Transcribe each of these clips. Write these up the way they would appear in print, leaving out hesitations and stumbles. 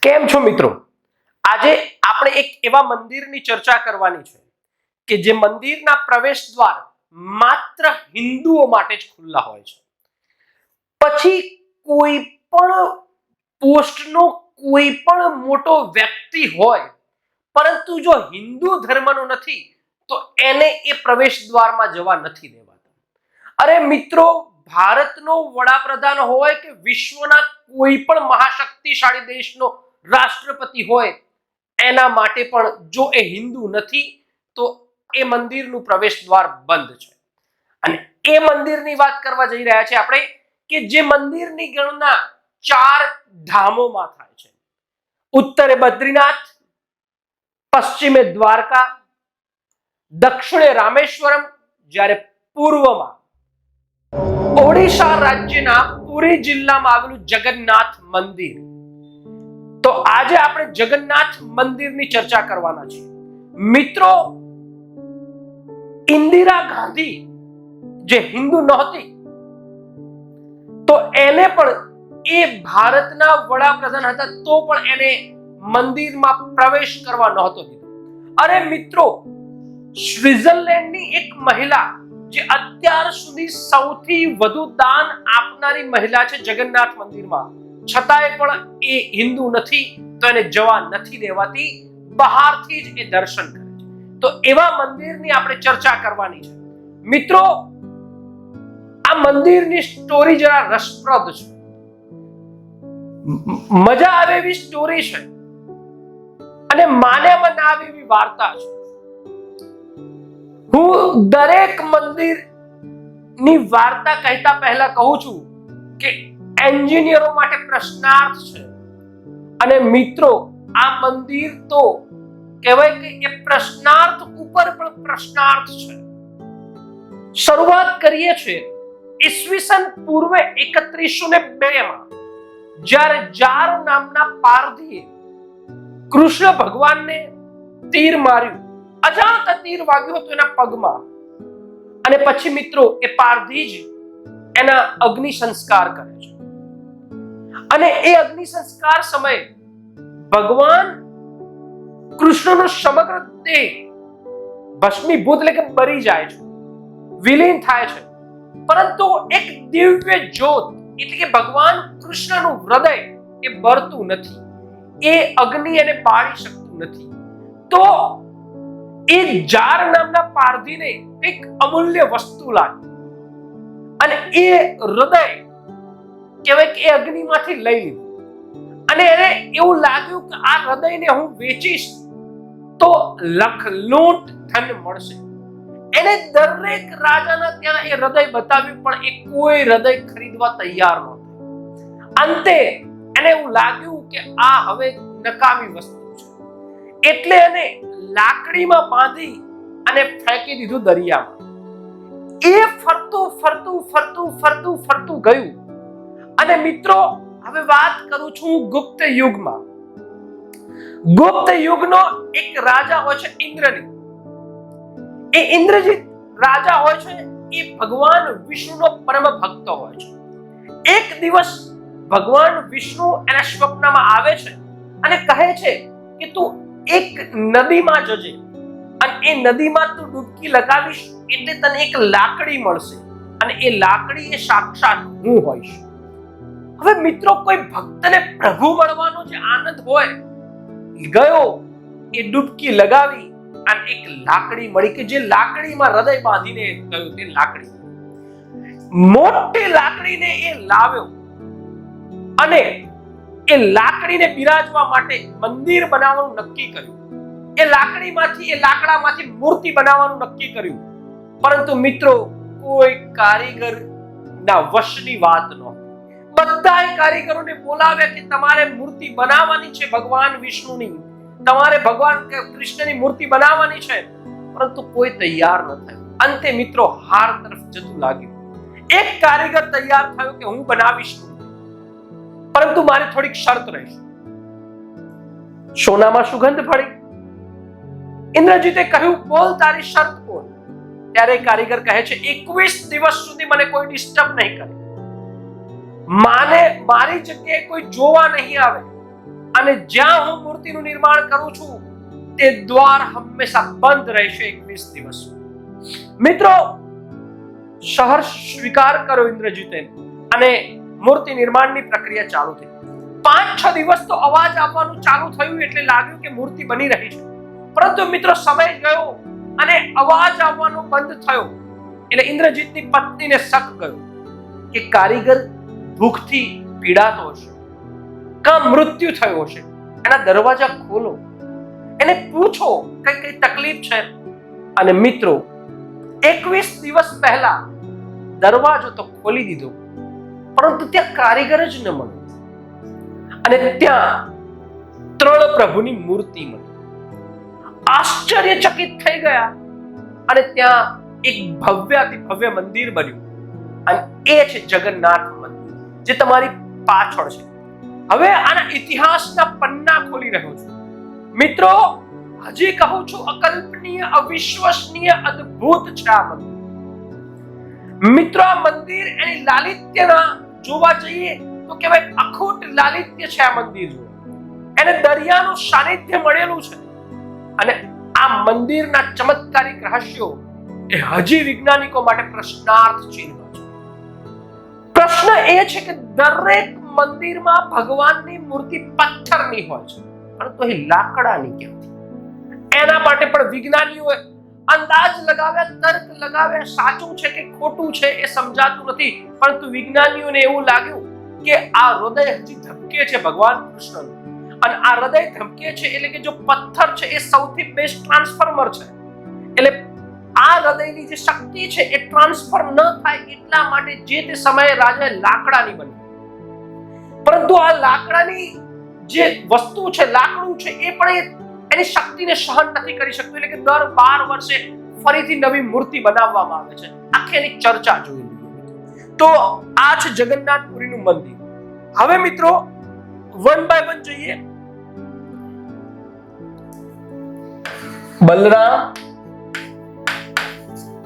કેમ છો મિત્રો? આજે આપણે એક એવા મંદિરની ચર્ચા કરવાની છે કે જે મંદિરના પ્રવેશ દ્વાર માત્ર હિન્દુઓ માટે જ ખુલ્લા હોય છે. પછી કોઈ પણ પોસ્ટનો કોઈ પણ મોટો વ્યક્તિ હોય, પરંતુ જો હિન્દુ ધર્મનો નથી તો એને એ પ્રવેશ દ્વારમાં જવા નથી દેવાતા. અરે મિત્રો, ભારતનો વડાપ્રધાન હોય કે વિશ્વના કોઈ પણ મહાશક્તિશાળી દેશનો રાષ્ટ્રપતિ હોય, એના માટે પણ જો એ હિન્દુ નથી તો એ મંદિરનું પ્રવેશ દ્વાર બંધ છે. અને એ મંદિરની વાત કરવા જઈ રહ્યા છે આપણે કે જે મંદિરની ગણના 4 ધામોમાં થાય છે. ઉત્તરે બદ્રીનાથ, પશ્ચિમે દ્વારકા, દક્ષિણે રામેશ્વરમ, જ્યારે પૂર્વમાં ઓડિશા રાજ્યના પુરી જિલ્લામાં આવેલું જગન્નાથ મંદિર. તો આજે આપણે જગન્નાથ મંદિરની ચર્ચા કરવાના છીએ. મિત્રો, ઇન્દિરા ગાંધી જે હિન્દુ નહોતી તો એને પણ એ ભારતના વડાપ્રધાન હતા તો પણ એને મંદિરમાં પ્રવેશ કરવા નહોતો દીધો. અરે મિત્રો, સ્વિટ્ઝરલેન્ડની એક મહિલા જે અત્યાર સુધી સૌથી વધુ દાન આપનારી મહિલા છે જગન્નાથ મંદિરમાં, છતાંય પણ એ હિન્દુ નથી તો એને જવા નથી દેવાતી, બહારથી જ એ દર્શન કરે છે. તો એવા મંદિરની આપણે ચર્ચા કરવાની છે. મિત્રો, આ મંદિરની સ્ટોરી જરા રસપ્રદ છે, મજા આવે એવી સ્ટોરી છે અને માન્યામાં ના આવે એવી વાર્તા છે. હું દરેક મંદિરની વાર્તા કહેતા પહેલા કહું છું કે એન્જિનિયરો માટે પ્રશ્નાર્થ છે. અને મિત્રો, આ મંદિર તો કહેવાય કે એ પ્રશ્નાર્થ ઉપર પણ પ્રશ્નાર્થ છે. શરૂઆત કરીએ છીએ ઈસવીસન પૂર્વે 3102 માં, જ્યારે જાર નામના પારધીએ કૃષ્ણ ભગવાનને તીર માર્યું. અજાણતા તીર વાગ્યું હતું એના પગમાં, અને પછી મિત્રો એ પારધી જ એના અગ્નિ સંસ્કાર કરે છે. અને એ અગ્નિ સંસ્કાર સમયે ભગવાન કૃષ્ણનો સમગ્ર દેહ ભસ્મીભૂત એટલે કે બળી જાય છે, વિલીન થાય છે. પરંતુ એક દિવ્ય જ્યોત એટલે કે ભગવાન કૃષ્ણનું હૃદય એ બળતું નથી, એ અગ્નિ એને બાળી શકતું નથી. તો એ જાર નામના પારધીને એક અમૂલ્ય વસ્તુ લાગી અને એ હૃદય કહેવાય કે એ અગ્નિમાંથી લઈ લીધું. અને એને એવું લાગ્યું કે આ હૃદયને હું વેચીશ તો લખલૂટ ધન મળશે. એને દરેક રાજાના ત્યાં એ હૃદય બતાવ્યું, પણ એ કોઈ હૃદય ખરીદવા તૈયાર નહોતું. અંતે એને એવું લાગ્યું કે આ હવે નકામી વસ્તુ છે, એટલે એને લાકડીમાં બાંધી અને ફેંકી દીધું દરિયામાં. એ ફરતું ફરતું ફરતું ફરતું ફરતું ગયું. અને મિત્રો, હવે વાત કરું છું ગુપ્ત યુગમાં. ગુપ્ત યુગનો એક રાજા હોય છે ઇન્દ્રજીત. એ ઇન્દ્રજીત રાજા હોય છે, એ ભગવાન વિષ્ણુનો પરમ ભક્ત હોય છે. એક દિવસ ભગવાન વિષ્ણુ એના સ્વપ્નમાં આવે છે અને કહે છે કે તું એક નદીમાં જજે અને એ નદીમાં તું ડૂબકી લગાવીશ એટલે તને એક લાકડી મળશે અને એ લાકડી એ સાક્ષાત હું હોઈશ. હવે મિત્રો, કોઈ ભક્તને પ્રભુ મળવાનો જે આનંદ હોય, ગયો, એ ડૂબકી લગાવી અને એક લાકડી મળી કે જે લાકડીમાં હૃદય બાંધીને ગયો તે લાકડી. મોટી લાકડીને એ લાવ્યો અને એ લાકડીને બિરાજવા માટે મંદિર બનાવવાનું નક્કી કર્યું. એ લાકડામાંથી મૂર્તિ બનાવવાનું નક્કી કર્યું. પરંતુ મિત્રો, કોઈ કારીગર ના વશની વાત ન. બધાય કારીગરોને બોલાવ્યા કે તમારે મૂર્તિ બનાવવાની છે ભગવાન વિષ્ણુની, તમારે ભગવાન કૃષ્ણની મૂર્તિ બનાવવાની છે, પરંતુ કોઈ તૈયાર ન થયું. અંતે મિત્રો હાર તરફ જતું લાગ્યું. એક કારીગર તૈયાર થયો કે હું બનાવીશ, પરંતુ મારી થોડીક શરત રહેશે. સોનામાં સુગંધ ભળી. ઇન્દ્રજીતે કહ્યું, બોલ તારી શરત બોલ. ત્યારે કારીગર કહે છે, 21 દિવસ સુધી મને કોઈ ડિસ્ટર્બ નહીં કરે, મારી જગ્યાએ કોઈ જોવા નહીં આવે અને જ્યાં હું મૂર્તિનું નિર્માણ કરું છું તે દ્વાર હંમેશા બંધ રહેશે 21 દિવસ. મિત્રો, શહેર સ્વીકાર કર્યો ઇન્દ્રજીતે અને મૂર્તિ નિર્માણની પ્રક્રિયા ચાલુ થઈ. 5-6 દિવસ તો અવાજ આવવાનું ચાલુ થયું એટલે લાગ્યું કે મૂર્તિ બની રહી છે. પરંતુ મિત્રો, સમય ગયો અને અવાજ આવવાનો બંધ થયો એટલે ઇન્દ્રજીતની પત્નીને શક ગયો કે કારીગર ભૂખથી પીડાતો હશે, કાં મૃત્યુ થયો હશે. એના દરવાજા ખોલો, એને પૂછો કઈ તકલીફ છે. અને મિત્રો, 21 દિવસ પહેલા દરવાજો તો ખોલી દીધો, પરંતુ ત્યાં કારીગર જ ન મળ્યો અને ત્યાં 3 પ્રભુની મૂર્તિ મળી. આશ્ચર્યચકિત થઈ ગયા અને ત્યાં એક ભવ્યાતિ ભવ્ય મંદિર બન્યું અને એ છે જગન્નાથ મંદિર, જે તમારી પાછળ છે. હવે આના ઇતિહાસના પન્ના ખોલી રહ્યો છું. મિત્રો, હજી કહું છું, અકલ્પનીય, અવિશ્વસનીય, અદ્ભુત છે આ મંદિર. મિત્રો, આ મંદિર એની લાલિત્યના જોવા જઈએ તો કહેવાય અખૂટ લાલિત્ય છે આ મંદિર. એને દરિયાનું સાનિધ્ય મળેલું છે અને આ મંદિરના ચમત્કારિક રહસ્યો એ હજી વૈજ્ઞાનિકો માટે પ્રશ્નાર્થ ચિહ્ન છે. પ્રશ્ન એ છે કે દરેક મંદિરમાં ભગવાનની મૂર્તિ પથ્થરની હોય છે, પરંતુ એ લાકડાની ક્યાંથી? એના માટે પણ વિજ્ઞાનીઓએ અંદાજ લગાવ્યા, તર્ક લગાવ્યા. સાચું છે કે ખોટું છે એ સમજાતું નથી, પરંતુ વિજ્ઞાનીઓને એવું લાગ્યું કે આ હૃદય હજી ધબકે છે ભગવાન કૃષ્ણનું, અને આ હૃદય ધબકે છે એટલે કે જો પથ્થર છે એ સૌથી બેસ્ટ ટ્રાન્સફોર્મર છે. એટલે આ હૃદયની જે શક્તિ છે એ ટ્રાન્સફર ન થાય એટલા માટે જે તે સમયે રાજાએ લાકડાની બનાવી. પરંતુ આ લાકડાની જે વસ્તુ છે, લાકડું છે, એ પણ એની શક્તિને સહન નથી કરી શકતું. એટલે કે દર 12 વર્ષે ફરીથી નવી મૂર્તિ બનાવવામાં આવે છે. આખી એની ચર્ચા જોઈ લઈએ. તો આ છે જગન્નાથપુરીનું મંદિર. હવે મિત્રો, 1 by 1 જોઈએ. બલરામ,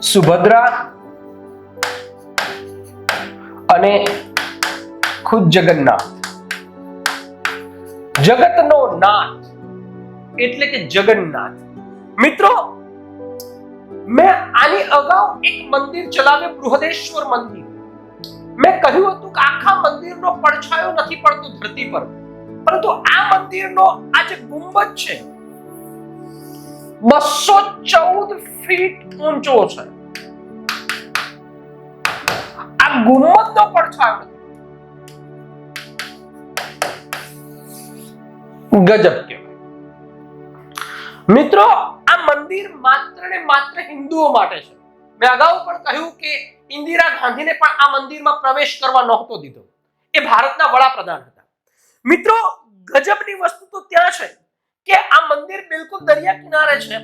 સુભદ્રા અને ખુદ જગન્નાથ. જગતનો નાથ એટલે કે જગન્નાથ. મિત્રો, મેં આની અગાઉ એક મંદિર ચલાવ્યું, બૃહદેશ્વર મંદિર. મેં કહ્યું હતું કે આખા મંદિરનો પડછાયો નથી પડતો ધરતી પર, પરંતુ આ મંદિરનો આ જે ગુંબજ છે 214 ફીટ ઊંચો છે. આ ગુંબજનો પડછાયો ગજબ કહેવાય. મિત્રો, આ મંદિર માત્ર ને માત્ર હિન્દુઓ માટે છે. મેં અગાઉ પણ કહ્યું કે ઇન્દિરા ગાંધીને પણ આ મંદિરમાં પ્રવેશ કરવા નહોતો દીધો. એ ભારતના વડાપ્રધાન હતા. મિત્રો, ગજબની વસ્તુ તો ત્યાં છે કે આ મંદિર બિલકુલ દરિયા કિનારે છે.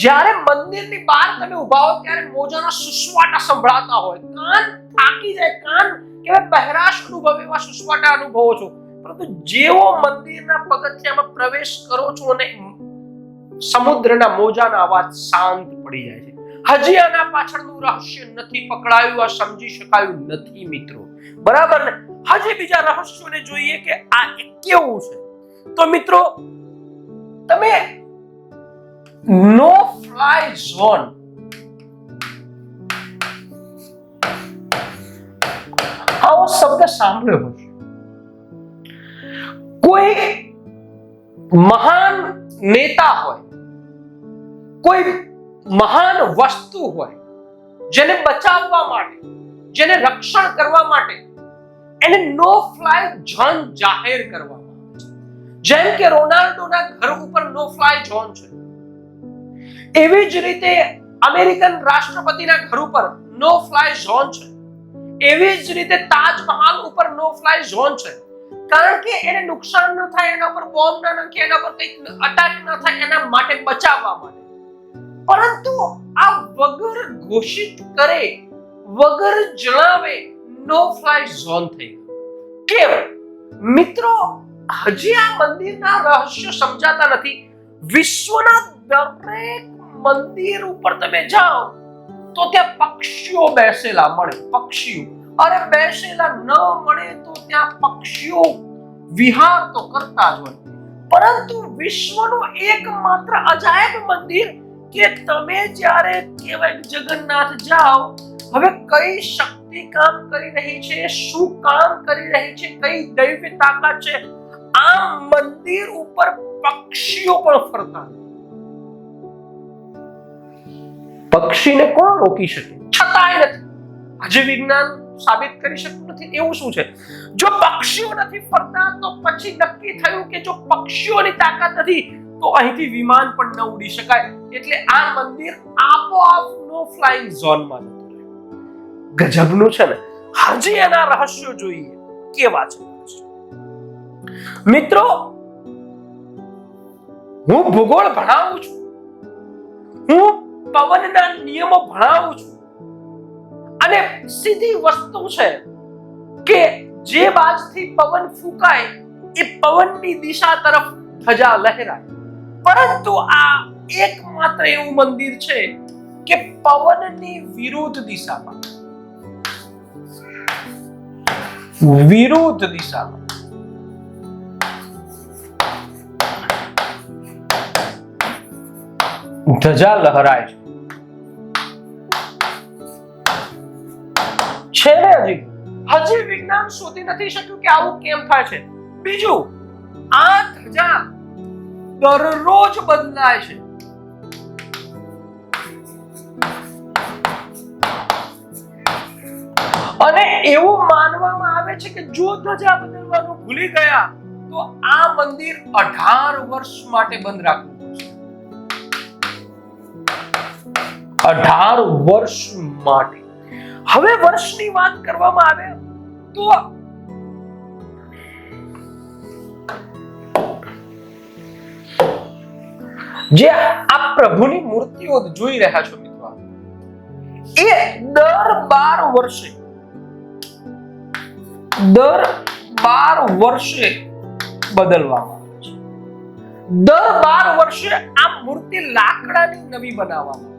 જ્યારે મંદિરની બહાર તમે ઊભા હો ત્યારે મોજાના સુસવાટા સંભળાતા હોય, કાન થાકી જાય, કાન કેવા બહેરાશ અનુભવે એવા સુસવાટા અનુભવો છો. પરંતુ જેવો મંદિરના પગથિયામાં પ્રવેશ કરો છો અને સમુદ્રના મોજાના અવાજ શાંત પડી જાય છે. હજી આના પાછળનું રહસ્ય નથી પકડાયું, આ સમજી શકાયું નથી મિત્રો. બરાબર ને? હજી બીજા રહસ્યોને જોઈએ કે આ કેવું છે. તો મિત્રો, તમે નો ફ્લાય ઝોન આવો શબ્દ સાંભળ્યો હશે. કોઈ મહાન નેતા હોય, કોઈ મહાન વસ્તુ હોય, જેને બચાવવા માટે, જેને રક્ષણ કરવા માટે એને નો ફ્લાય ઝોન જાહેર કરવામાં આવે છે. જેમ કે રોનાલ્ડોના ઘર ઉપર નો ફ્લાય ઝોન છે, એવી જ રીતે અમેરિકન રાષ્ટ્રપતિના ઘર ઉપર નો ફ્લાય ઝોન છે. એવી જ રીતે તાજમહાલ ઉપર નો ફ્લાય ઝોન છે. કારણ કે એને નુકસાન ન થાય, એના પર બોમ્બ ન નાખે, એના પર કંઈક અટેક ન થાય, એના માટે બચાવવા માટે. પરંતુ આ વગર ઘોષિત કરે, વગર જણાવે નો ફ્લાય ઝોન થઈ ગયો. કેમ? મિત્રો, હજી આ મંદિરના રહસ્યો સમજાતા નથી. વિશ્વના દરેક મંદિર ઉપર તમે જાઓ તો ત્યાં પક્ષીઓ બેસેલા મળે. પક્ષીઓ, અરે બેસેલા ન મળે તો ત્યાં પક્ષીઓ વિહાર તો કરતા જ હોય, પરંતુ વિશ્વનું એકમાત્ર અજાયબ મંદિર કે તમે જ્યારે કહેવાય જગન્નાથ જાઓ, હવે કઈ શક્તિ કામ કરી રહી છે, શું કામ કરી રહી છે, કઈ દૈવી તાકાત છે, આ મંદિર ઉપર પક્ષીઓ પણ ફરતા. પક્ષીને કોણ રોકી શકે? છતાંય નથી. હજી વિજ્ઞાન સાબિત કરી શકતું નથી. એવું શું છે? જો પક્ષીઓ નથી ફરતા તો પછી નક્કી થયું કે જો પક્ષીઓની તાકાત નથી તો અહીંથી વિમાન પણ ન ઉડી શકાય. એટલે આ મંદિર આપોઆપ નો ફ્લાઇંગ ઝોનમાં જતું રહ્યું. ગજબનું છે ને. હજી એના રહસ્યો જોઈએ કેવા છે. મિત્રો, હું ભૂગોળ ભણાવું છું, હું પવનના નિયમો ભણાવું છું, અને સીધી વસ્તુ છે કે જે બાજથી પવન ફૂંકાય એ પવનની દિશા તરફ ધજા લહેરાય. પરંતુ આ એકમાત્ર એવું મંદિર છે કે પવનની વિરુદ્ધ દિશામાં ધજા લહેરાય છે ને. હજી વિજ્ઞાન શોધી નથી શક્યું કે આવું કેમ થાય છે. બીજું, આ ધજા દરરોજ બદલાય છે. અને એવું માનવામાં આવે છે કે જો ધજા બદલવાનું ભૂલી ગયા તો આ મંદિર 18 વર્ષ માટે બંધ રાખવું પડશે. 18 વર્ષ માટે. હવે વર્ષની વાત કરવામાં આવે તો જે આ પ્રભુની મૂર્તિઓ જોઈ રહ્યા છો મિત્રો, એ દર 12 વર્ષે બદલવામાં આવે છે. દર 12 વર્ષે આ મૂર્તિ લાકડાની નવી બનાવવામાં આવે.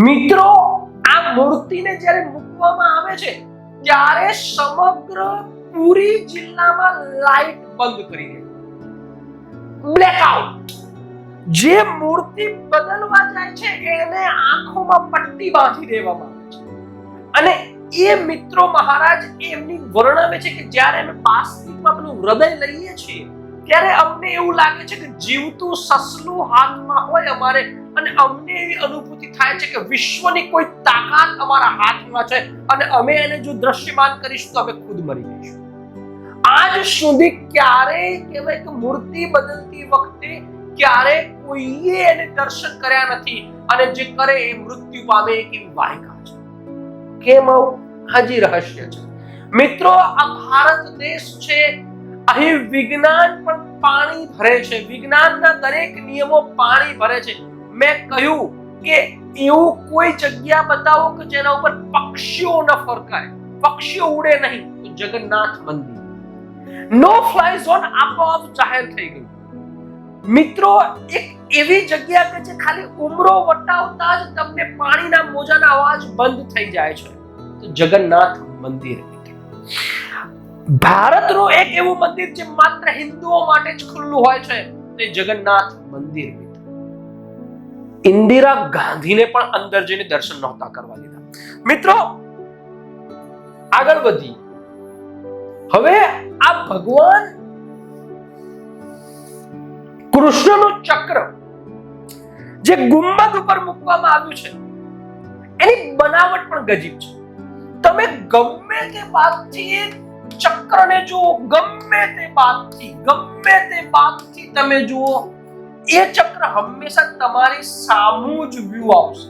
મિત્રો, આ મૂર્તિને જ્યારે મૂકવામાં આવે છે ત્યારે સમગ્ર પુરી જિલ્લામાં લાઈટ બંધ કરી દે. બ્લેકઆઉટ. જે મૂર્તિ બદલવા જાય છે એને આંખોમાં પટ્ટી બાંધી દેવામાં આવે છે. અને એ મિત્રો મહારાજ એમની વર્ણવે છે કે જ્યારે અમે પાસ્તિકમાં પેલું હૃદય લઈએ છીએ ત્યારે અમને એવું લાગે છે કે જીવતું સસલું હાથમાં હોય અમારે, અને અમને એવી અનુભૂતિ થાય છે કે વિશ્વની કોઈ તાકાત અમારા હાથમાં છે અને અમે એને જો દ્રશ્યમાન કરીશું તો અમે ખુદ મરી જઈશું. આજ સુધી ક્યારેય કહેવાય કે મૂર્તિ બદલતી વખતે ક્યારે કોઈએ એને દર્શન કર્યા નથી, અને જે કરે એ મૃત્યુ પામે એવી વાયકા છે. કેમ આવું? હજી રહસ્ય છે. મિત્રો, આ ભારત દેશ છે, અહીં વિજ્ઞાન પણ પાણી ભરે છે. વિજ્ઞાનના દરેક નિયમો પાણી ભરે છે. મેં કહ્યું કે એવું કોઈ જગ્યા બતાવો કે જેના ઉપર પક્ષીઓ ન ફરકાય, પક્ષીઓ ઉડે નહીં, તો જગન્નાથ મંદિર. નો ફ્લાય ઝોન આપોઆપ જાહેર થઈ ગયું. મિત્રો, એક એવી જગ્યા કે જે ખાલી ઉમરો વટાવતા જ તમને પાણીના મોજાના અવાજ બંધ થઈ જાય છે, તો જગન્નાથ મંદિર. ભારતનું એક એવું મંદિર જે માત્ર હિન્દુઓ માટે જ ખુલ્લું હોય છે, તે જગન્નાથ મંદિર. ઇન્દિરા ગાંધીને પણ અંદર જઈને દર્શન નહોતા કરવા દીધા. મિત્રો, આગળ વધી. હવે આ ભગવાન કૃષ્ણનું ચક્ર જે ગુંબદ ઉપર મૂકવામાં આવ્યું છે એની બનાવટ પણ ગજબ છે. તમે ગમે તે બાજુથી ચક્રને જુઓ, ગમે તે બાજુથી તમે જુઓ, એ ચક્ર હંમેશા તમારી સામું જ વ્યૂ આવશે.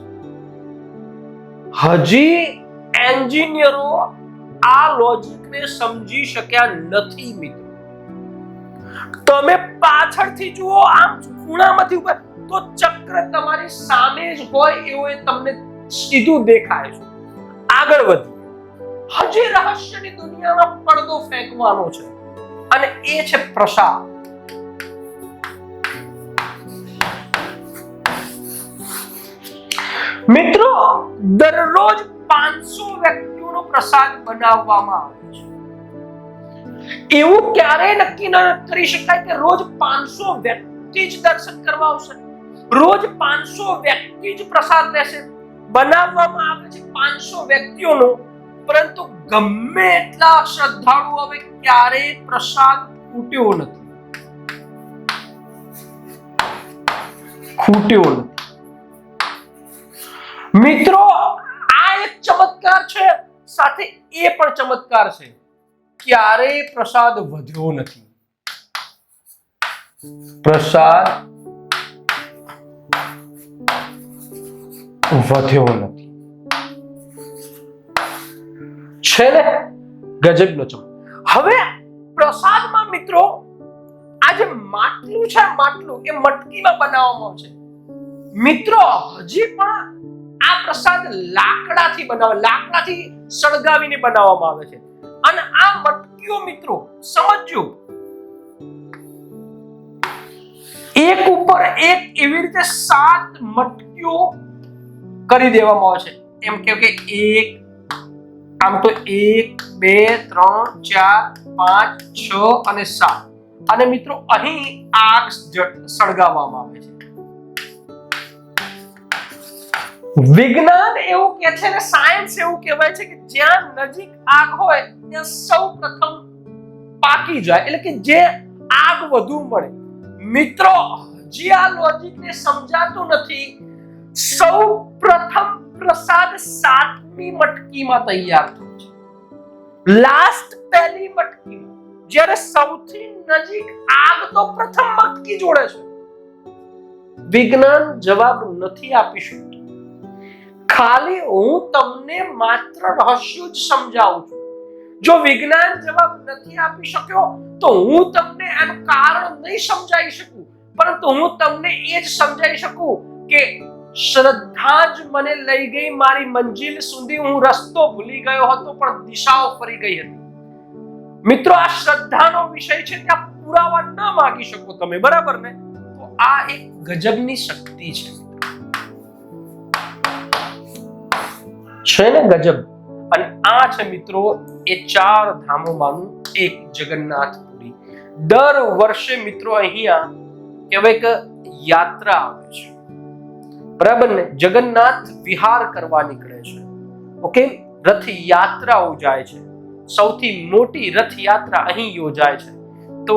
હજી એન્જિનિયરો આ લોજિકને સમજી શક્યા નથી મિત્રો. તમે પાછળથી જુઓ, આમ ખૂણામાંથી ઉપર, તો ચક્ર તમારી સામે જ હોય એવું એ તમને સીધું દેખાય છે. આગળ વધીએ. હજી રહસ્યની દુનિયામાં પડદો ફેંકવાનો છે, અને એ છે પ્રસાદ. મિત્રો, દરરોજ 500 વ્યક્તિઓનો પ્રસાદ બનાવવામાં આવે છે. એવું ક્યારેય નક્કી ન કરી શકાય કે રોજ 500 વ્યક્તિ જ દર્શન કરવા આવશે, રોજ 500 વ્યક્તિ જ પ્રસાદ લેશે. બનાવવામાં આવે છે 500 વ્યક્તિઓનો, પરંતુ ગમે એટલા શ્રદ્ધાળુઓ હવે ક્યારેય પ્રસાદ ખૂટ્યો નથી. મિત્રો, આ એક ચમત્કાર છે, સાથે એ પણ ચમત્કાર છે, ક્યારેય પ્રસાદ વધ્યો નથી. પ્રસાદ વધ્યો નથી. છે ને ગજબનો ચમત્કાર. હવે પ્રસાદમાં મિત્રો આ જે માટલું છે, માટલું એ મટકીમાં બનાવવામાં આવે છે. મિત્રો હજી પણ આ પ્રસાદ લાકડાથી લાકડાથી સળગાવીને બનાવવામાં આવે છે. અને આ મટકીઓ મિત્રો સમજો, એક ઉપર એક એવી રીતે 7 મટકીઓ કરી દેવામાં આવે છે. એમ કે એક, આમ તો 1 2 3 4 5 6 અને 7. અને મિત્રો અહીં આગ સળગાવવામાં આવે છે. વિજ્ઞાન એવું કહે છે ને સાયન્સ એવું કહેવાય છે કે જ્યાં નજીક આગ હોય ત્યાં સૌપ્રથમ પાકી જાય, એટલે કે જે આગ વધુ મળે. મિત્રો હજી આ લોજિકને સમજાતું નથી. સૌપ્રથમ પ્રસાદ 7મી મટકીમાં તૈયાર થાય છે, લાસ્ટ પહેલી મટકીમાં. જ્યારે સૌથી નજીક આગ તો પ્રથમ મટકી જોડે છે. વિજ્ઞાન જવાબ નથી આપી શકતું. ખાલી હું તમને માત્ર રહસ્યો જ સમજાવું છું. જો વિજ્ઞાન જવાબ નથી આપી શક્યો તો હું તમને એનું કારણ નહીં સમજાવી શકું, પરંતુ હું તમને એ જ સમજાવી શકું કે શ્રદ્ધા જ મને લઈ ગઈ મારી મંજિલ સુધી. હું રસ્તો ભૂલી ગયો હતો પણ દિશાઓ ફરી ગઈ હતી. મિત્રો આ શ્રદ્ધાનો વિષય છે, ત્યાં પુરાવા ન માંગી શકો તમે, બરાબર ને? તો આ એક ગજબની શક્તિ છે ને ગજબ. અને આ છે મિત્રો એ 4 ધામોમાંનું એક જગન્નાથપુરી. દર વર્ષે મિત્રો અહીંયા કહેવાય કે યાત્રા આવે છે, બરાબર ને? જગન્નાથ વિહાર કરવા નીકળે છે. ઓકે, રથ યાત્રા યોજાય છે. સૌથી મોટી રથ યાત્રા અહીં યોજાય છે. તો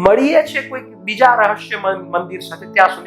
મળીએ છે કોઈ બીજા રહસ્ય મંદિર સાથે. ત્યાં સુધી